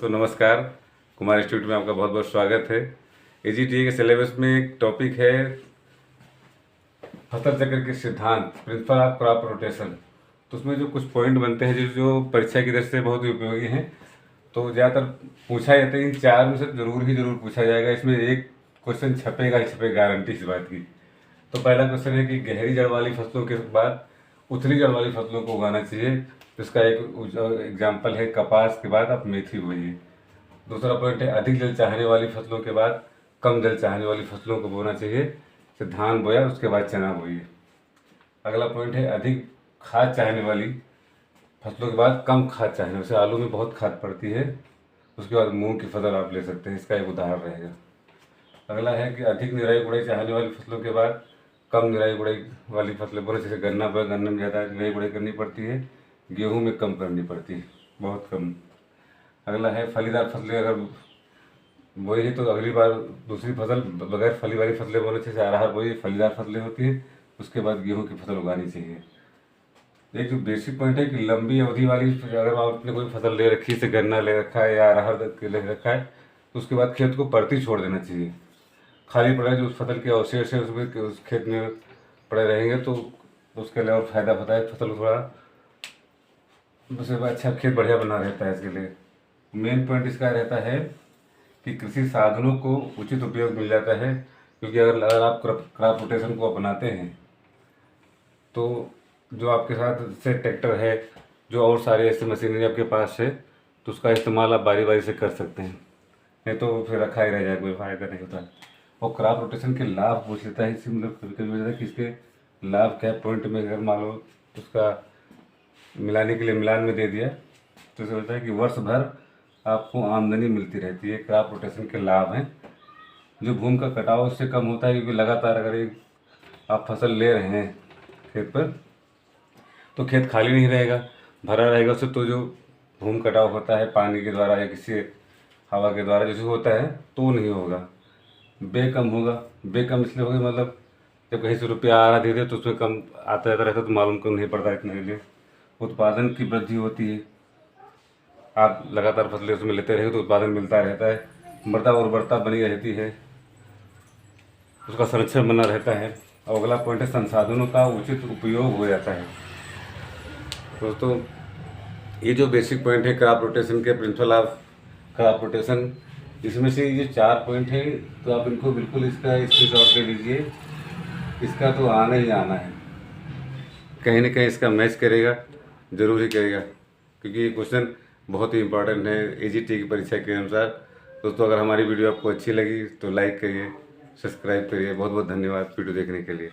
दोस्तों नमस्कार। कुमार इंस्टीट्यूट में आपका बहुत बहुत स्वागत है। एजीटीए के सिलेबस में एक टॉपिक है फसल चक्र के सिद्धांत, प्रिंसिपल ऑफ क्रॉप रोटेशन। तो उसमें जो कुछ पॉइंट बनते हैं जो परीक्षा की दृष्टि से बहुत ही उपयोगी हैं, तो ज़्यादातर पूछा जाता है। इन चार में से जरूर पूछा जाएगा। इसमें एक क्वेश्चन छपेगा ही छपेगा, गारंटी इस बात की। तो पहला क्वेश्चन है कि गहरी जड़ वाली फसलों के बाद उथली जड़ वाली फसलों को उगाना चाहिए। तो इसका एक एग्जाम्पल है कपास के बाद आप मेथी बोइए। दूसरा पॉइंट है अधिक जल चाहने वाली फसलों के बाद कम जल चाहने वाली फसलों को बोना चाहिए। जैसे धान बोया उसके बाद चना बोइए। अगला पॉइंट है अधिक खाद चाहने वाली फसलों के बाद कम खाद चाहने, जैसे आलू में बहुत खाद पड़ती है, उसके बाद मूंग की फसल आप ले सकते हैं। इसका एक उदाहरण रहेगा। अगला है कि अधिक निराई गुड़ाई चाहने वाली फसलों के बाद कम निराई गुड़ाई वाली फसलें बोले। जैसे गन्ना पर गन्ने में ज़्यादा निराई गुड़ाई करनी पड़ती है, गेहूं में कम करनी पड़ती है, बहुत कम। अगला है फलीदार फसलें अगर बोई है तो अगली बार दूसरी फसल बगैर फली वाली फसलें बोने से अरहर बोई, फलीदार फसलें होती है, उसके बाद गेहूं की फसल उगानी चाहिए। एक जो बेसिक पॉइंट है कि लंबी अवधि वाली अगर आपने कोई फसल ले रखी है, जैसे गन्ना ले रखा है या अरहर ले रखा है, तो उसके बाद खेत को परती छोड़ देना चाहिए। खाली पड़ा जो उस फसल के अवशेष है उसमें उस खेत में पड़े रहेंगे तो उसके लिए और फायदा होता है, फसल को थोड़ा उससे अच्छा खेत बढ़िया बना रहता है। इसके लिए मेन पॉइंट इसका रहता है कि कृषि साधनों को उचित उपयोग मिल जाता है। क्योंकि अगर आप क्रॉप रोटेशन को अपनाते हैं तो जो आपके साथ से ट्रैक्टर है, जो और सारे ऐसे मशीनरी आपके पास है, तो उसका इस्तेमाल आप बारी बारी से कर सकते हैं। नहीं तो फिर रखा ही रह जाए, कोई फायदा नहीं होता। और क्रॉप रोटेशन के लाभ पूछ लेता है। इसी मतलब कभी कभी होता है कि इसके लाभ क्या पॉइंट में अगर मान लो उसका मिलाने के लिए मिलान में दे दिया तो इसे होता है कि वर्ष भर आपको आमदनी मिलती रहती है। क्रॉप रोटेशन के लाभ हैं। जो भूमि का कटाव उससे कम होता है, क्योंकि लगातार अगर एक आप फसल ले रहे हैं खेत पर तो खेत खाली नहीं रहेगा, भरा रहेगा उससे। तो जो भूमि कटाव होता है पानी के द्वारा या किसी हवा के द्वारा जैसे होता है तो नहीं होगा। बे कम होगा। बे कम इसलिए होगा मतलब जब कहीं से रुपया आ रहा धीरे तो उसमें कम आता जाता रहता तो मालूम कम नहीं पड़ता इतने के लिए। उत्पादन की वृद्धि होती है। आप लगातार फसलें उसमें लेते रहे तो उत्पादन मिलता रहता है। मृदा उर्वरता बनी रहती है, उसका संरक्षण बना रहता है। और अगला पॉइंट है संसाधनों का उचित उपयोग हो जाता है। दोस्तों ये जो बेसिक पॉइंट है क्रॉप रोटेशन के, प्रिंसिपल ऑफ क्रॉप रोटेशन, इसमें से ये चार पॉइंट है तो आप इनको बिल्कुल इसका स्क्रीनशॉट ले लीजिए। इसका तो आना ही आना है, कहीं ना कहीं इसका मैच करेगा, जरूर ही करेगा, क्योंकि ये क्वेश्चन बहुत ही इंपॉर्टेंट है एजीटी की परीक्षा के अनुसार। दोस्तों अगर हमारी वीडियो आपको अच्छी लगी तो लाइक करिए, सब्सक्राइब करिए। बहुत बहुत धन्यवाद वीडियो देखने के लिए।